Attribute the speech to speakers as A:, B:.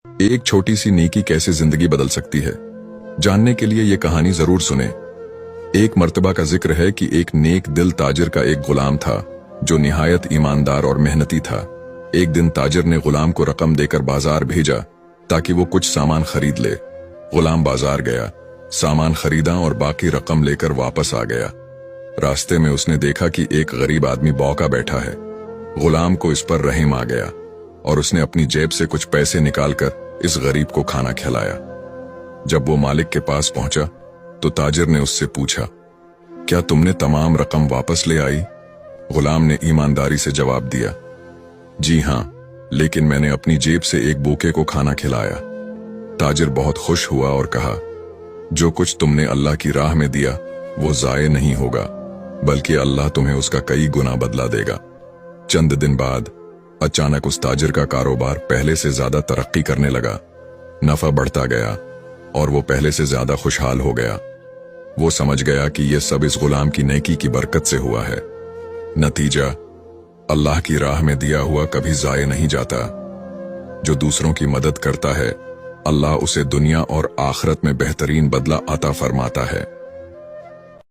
A: एक छोटी सी नेकी कैसे जिंदगी बदल सकती है, जानने के लिए ये कहानी जरूर सुने। एक मर्तबा का जिक्र है कि एक नेक दिल ताजिर का एक गुलाम था जो निहायत ईमानदार और मेहनती था। एक दिन ताजिर ने गुलाम को रकम देकर बाजार भेजा ताकि वो कुछ सामान खरीद ले। गुलाम बाजार गया, सामान खरीदा और बाकी रकम लेकर वापस आ गया। रास्ते में उसने देखा कि एक गरीब आदमी बौका बैठा है। गुलाम को इस पर रहम आ गया और उसने अपनी जेब से कुछ पैसे निकालकर इस गरीब को खाना खिलाया। जब वो मालिक के पास पहुंचा तो ताजिर ने उससे पूछा, क्या तुमने तमाम रकम वापस ले आई? गुलाम ने ईमानदारी से जवाब दिया, जी हां, लेकिन मैंने अपनी जेब से एक भूखे को खाना खिलाया। ताजिर बहुत खुश हुआ और कहा, जो कुछ तुमने अल्लाह की राह में दिया वो जाये नहीं होगा, बल्कि अल्लाह तुम्हें उसका कई गुना बदला देगा। चंद दिन बाद अचानक उस ताजिर का कारोबार पहले से ज्यादा तरक्की करने लगा। नफा बढ़ता गया और वो पहले से ज्यादा खुशहाल हो गया। वो समझ गया कि ये सब इस गुलाम की नेकी की बरकत से हुआ है। नतीजा, अल्लाह की राह में दिया हुआ कभी जाये नहीं जाता। जो दूसरों की मदद करता है, अल्लाह उसे दुनिया और आखिरत में बेहतरीन बदला अता फरमाता है।